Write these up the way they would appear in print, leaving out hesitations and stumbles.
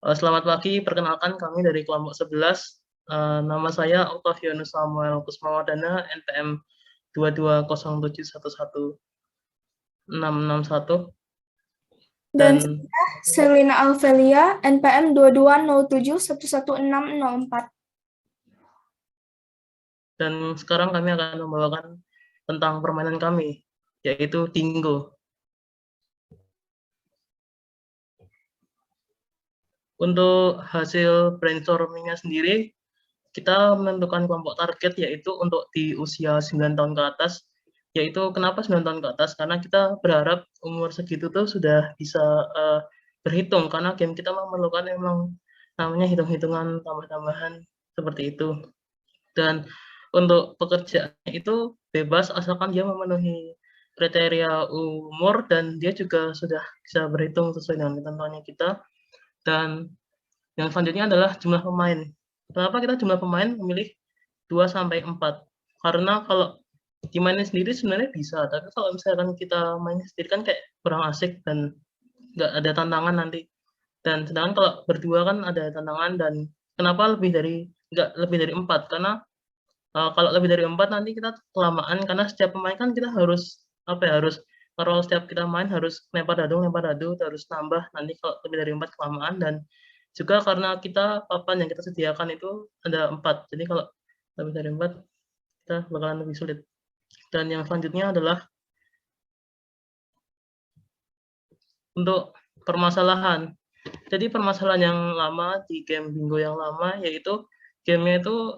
Selamat pagi, perkenalkan kami dari kelompok 11. Nama saya Octavianus Samuel Kusmawadana, NPM 2207111661. Dan Dan saya Selina Alvelia, NPM 2207111604. sekarang kami akan membawakan tentang permainan kami, yaitu Dingo. Untuk hasil brainstorming-nya sendiri, kita menentukan kelompok target yaitu untuk di usia 9 tahun ke atas. Yaitu kenapa 9 tahun ke atas? Karena kita berharap umur segitu tuh sudah bisa berhitung, karena game kita memerlukan emang namanya hitung-hitungan tambah-tambahan seperti itu. Dan untuk pekerjaannya itu bebas asalkan dia memenuhi kriteria umur dan dia juga sudah bisa berhitung sesuai dengan ketentuannya kita. Dan yang selanjutnya adalah jumlah pemain. Kenapa kita jumlah pemain memilih 2 sampai 4? Karena kalau dimainin sendiri sebenarnya bisa, tapi kalau misalkan kita main sendiri kan kayak kurang asik dan nggak ada tantangan nanti. Dan sedangkan kalau berdua kan ada tantangan. Dan kenapa nggak lebih dari 4? Karena kalau lebih dari 4 nanti kita kelamaan, karena setiap pemain kan kita harus apa ya, harus kalau setiap kita main harus lempar dadu, harus nambah nanti kalau lebih dari 4 kelamaan. Dan juga karena kita papan yang kita sediakan itu ada 4, jadi kalau lebih dari 4 kita bakalan lebih sulit. Dan yang selanjutnya adalah untuk permasalahan. Jadi permasalahan yang lama di game Bingo yang lama yaitu gamenya itu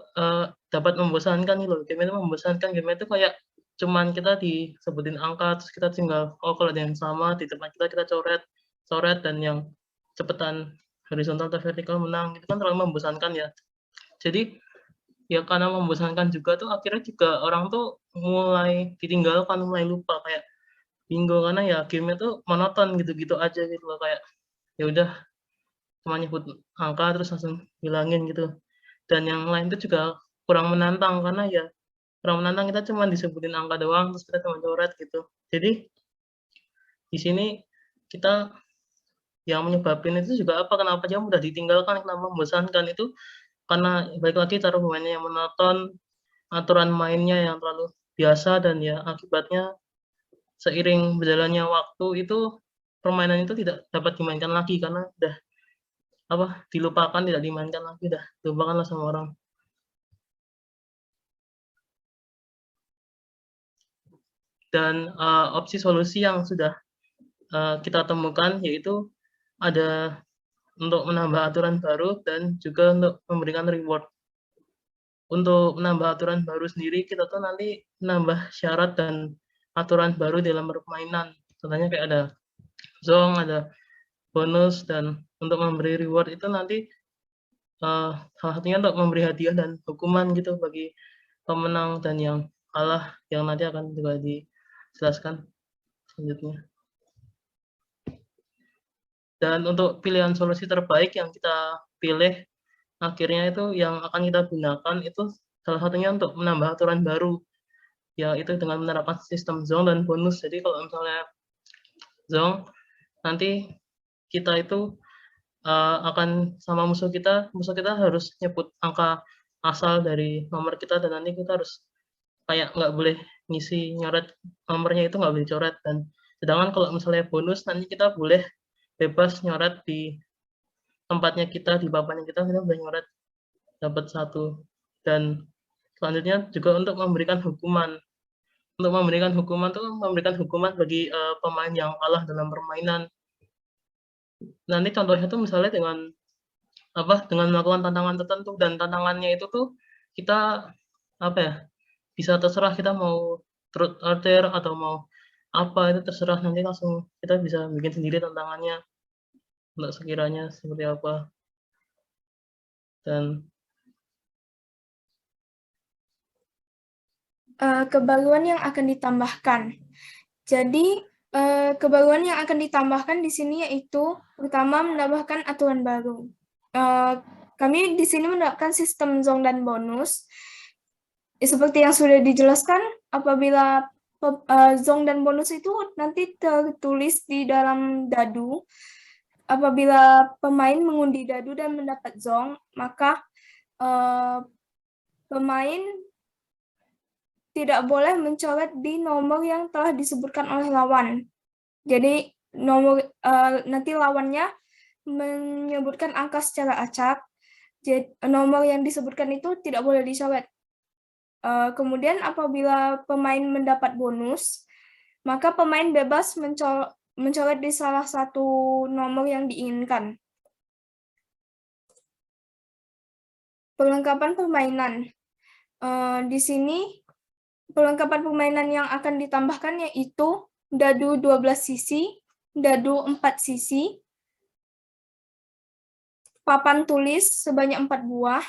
dapat membosankan gitu loh. Game itu membosankan, game itu kayak cuman kita disebutin angka terus kita tinggal kalau ada yang sama di tempat kita coret coret, dan yang cepetan horizontal atau vertikal menang. Itu kan terlalu membosankan ya. Jadi ya karena membosankan juga tuh akhirnya juga orang tuh mulai ditinggalkan, mulai lupa kayak Bingo, karena ya game tuh monoton gitu-gitu aja gitu loh, kayak ya udah cuma nyebut angka terus langsung bilangin gitu. Dan yang lain itu juga kurang menantang karena ya kurang menantang, kita cuma disebutin angka doang terus kita cuma coret gitu. Jadi di sini kita yang menyebabkan itu juga apa, kenapa dia mudah ditinggalkan, kenapa membosankan itu karena balik lagi cara pemainnya yang monoton, aturan mainnya yang terlalu biasa, dan ya akibatnya seiring berjalannya waktu itu permainan itu tidak dapat dimainkan lagi karena udah dilupakan, tidak dimainkan lagi, udah dilupakan lah sama orang. Dan opsi solusi yang sudah kita temukan yaitu ada untuk menambah aturan baru dan juga untuk memberikan reward. Untuk menambah aturan baru sendiri, kita tuh nanti menambah syarat dan aturan baru dalam permainan. Contohnya kayak ada zong, ada bonus, dan untuk memberi reward itu nanti salah satunya untuk memberi hadiah dan hukuman gitu bagi pemenang dan yang kalah, yang nanti akan juga dijelaskan selanjutnya. Dan untuk pilihan solusi terbaik yang kita pilih akhirnya itu yang akan kita gunakan itu salah satunya untuk menambah aturan baru, yaitu dengan menerapkan sistem zong dan bonus. Jadi kalau misalnya zong, nanti kita itu akan sama musuh kita harus nyebut angka asal dari nomor kita, dan nanti kita harus kayak nggak boleh ngisi nyoret nomornya, itu nggak boleh coret. Dan sedangkan kalau misalnya bonus, nanti kita boleh bebas nyoret di tempatnya kita, di papannya kita boleh nyoret dapat satu. Dan selanjutnya juga untuk memberikan hukuman. Untuk memberikan hukuman tuh memberikan hukuman bagi pemain yang kalah dalam permainan. Nanti contohnya tuh misalnya dengan melakukan tantangan tertentu, dan tantangannya itu tuh kita apa ya, bisa terserah kita mau truth order atau mau apa, itu terserah, nanti langsung kita bisa bikin sendiri tantangannya untuk sekiranya seperti apa. Dan Kebaruan yang akan ditambahkan. Jadi, kebaruan yang akan ditambahkan di sini yaitu pertama menambahkan aturan baru. Kami di sini menerapkan sistem zong dan bonus. Seperti yang sudah dijelaskan, apabila zong dan bonus itu nanti tertulis di dalam dadu, apabila pemain mengundi dadu dan mendapat zong, maka pemain tidak boleh mencoret di nomor yang telah disebutkan oleh lawan. Jadi nanti lawannya menyebutkan angka secara acak. Jadi, nomor yang disebutkan itu tidak boleh dicoret. Kemudian apabila pemain mendapat bonus, maka pemain bebas mencoret di salah satu nomor yang diinginkan. Perlengkapan permainan. Di sini perlengkapan permainan yang akan ditambahkan yaitu dadu 12 sisi, dadu 4 sisi, papan tulis sebanyak 4 buah,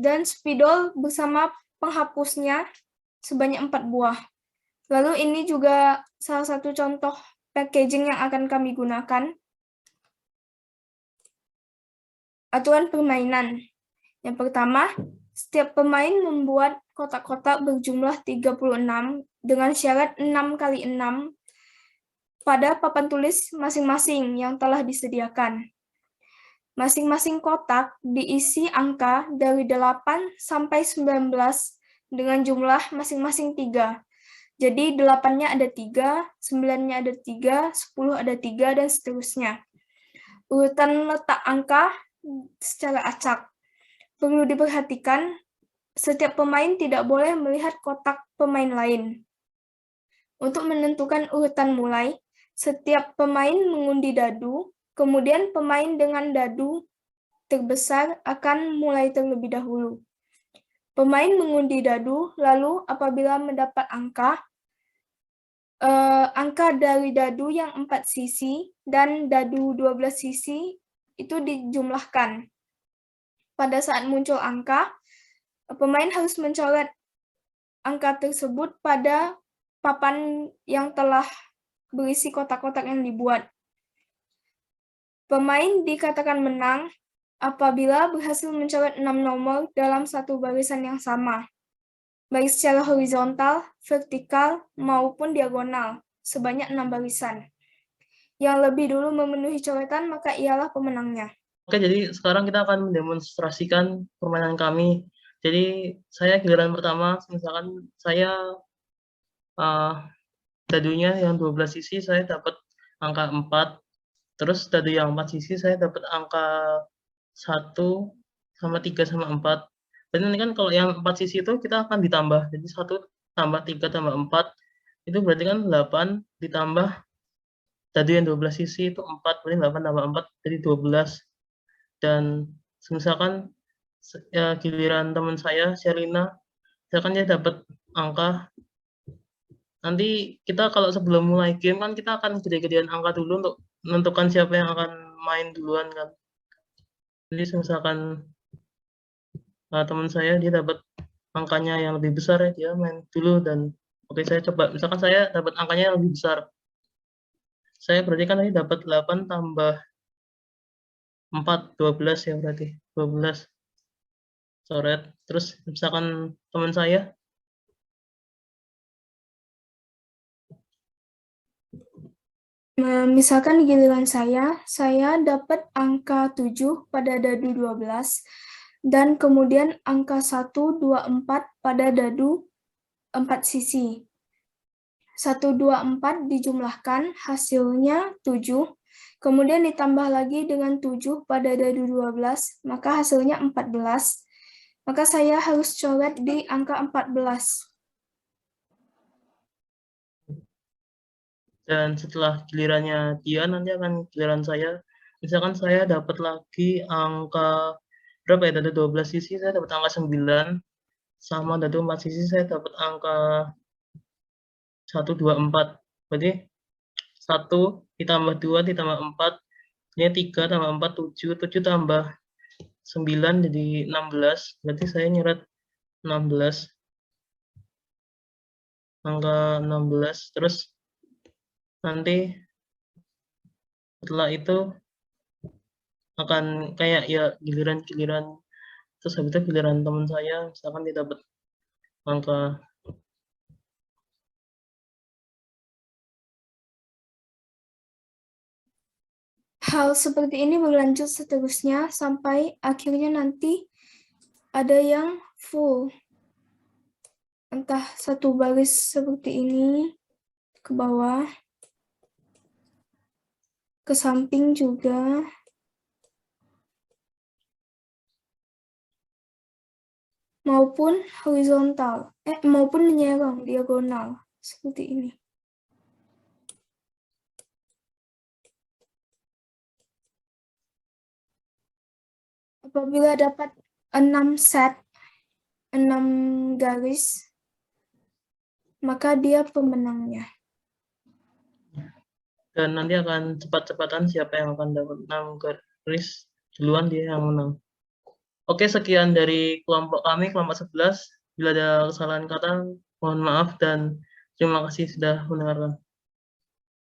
dan spidol bersama penghapusnya sebanyak 4 buah. Lalu ini juga salah satu contoh packaging yang akan kami gunakan. Aturan permainan. Yang pertama, setiap pemain membuat kotak-kotak berjumlah 36 dengan syarat 6 kali 6 pada papan tulis masing-masing yang telah disediakan. Masing-masing kotak diisi angka dari 8 sampai 19 dengan jumlah masing-masing 3. Jadi 8-nya ada 3, 9-nya ada 3, 10 ada 3, dan seterusnya. Urutan letak angka secara acak. Perlu diperhatikan, setiap pemain tidak boleh melihat kotak pemain lain. Untuk menentukan urutan mulai, setiap pemain mengundi dadu, kemudian pemain dengan dadu terbesar akan mulai terlebih dahulu. Pemain mengundi dadu, lalu apabila mendapat angka dari dadu yang 4 sisi dan dadu 12 sisi itu dijumlahkan. Pada saat muncul angka, pemain harus mencoret angka tersebut pada papan yang telah berisi kotak-kotak yang dibuat. Pemain dikatakan menang apabila berhasil mencoret 6 nomor dalam satu barisan yang sama, baik secara horizontal, vertikal, maupun diagonal, sebanyak 6 barisan. Yang lebih dulu memenuhi coretan, maka ialah pemenangnya. Oke, jadi sekarang kita akan mendemonstrasikan permainan kami. Jadi saya giliran pertama, misalkan saya dadunya yang 12 sisi saya dapat angka 4, terus dadu yang 4 sisi saya dapat angka 1 sama 3 sama 4. Dan ini kan kalau yang 4 sisi itu kita akan ditambah, jadi 1 tambah 3 tambah 4 itu berarti kan 8 ditambah dadu yang 12 sisi itu 4, berarti 8 tambah 4 jadi 12. Dan misalkan giliran teman saya Sherina, misalkan dia dapat angka, nanti kita kalau sebelum mulai game kan kita akan gede-gedean angka dulu untuk menentukan siapa yang akan main duluan kan. Jadi misalkan teman saya dia dapat angkanya yang lebih besar ya, dia main dulu. Dan oke, saya coba, misalkan saya dapat angkanya yang lebih besar, saya berarti kan tadi dapat 8 tambah 4, 12 ya, berarti 12 coret. Terus misalkan teman saya misalkan giliran saya dapat angka 7 pada dadu 12, dan kemudian angka 1, 2, 4 pada dadu 4 sisi. 1, 2, 4 dijumlahkan, hasilnya 7, kemudian ditambah lagi dengan 7 pada dadu 12, maka hasilnya 14. Maka saya harus coret di angka 14. Dan setelah gilirannya dia, nanti akan giliran saya. Misalkan saya dapat lagi angka berapa ya, dadu 12 sisi saya dapat angka 9, sama dadu 4 sisi saya dapat angka 1, 2, 4. Berarti 1 ditambah 2 ditambah 4, ini 3 tambah 4, 7, 7 tambah 9 jadi 16, berarti saya nyeret 16, angka 16. Terus nanti setelah itu akan kayak ya giliran-giliran, terus habis itu giliran teman saya, misalkan dia dapat angka hal seperti ini berlanjut seterusnya sampai akhirnya nanti ada yang full. Entah satu baris seperti ini ke bawah, ke samping juga, maupun horizontal, maupun menyerong diagonal seperti ini. Apabila dapat 6 set, 6 garis, maka dia pemenangnya. Dan nanti akan cepat-cepatan siapa yang akan dapat 6 garis duluan, dia yang menang. Oke, sekian dari kelompok kami, kelompok 11. Bila ada kesalahan kata, mohon maaf dan terima kasih sudah mendengarkan.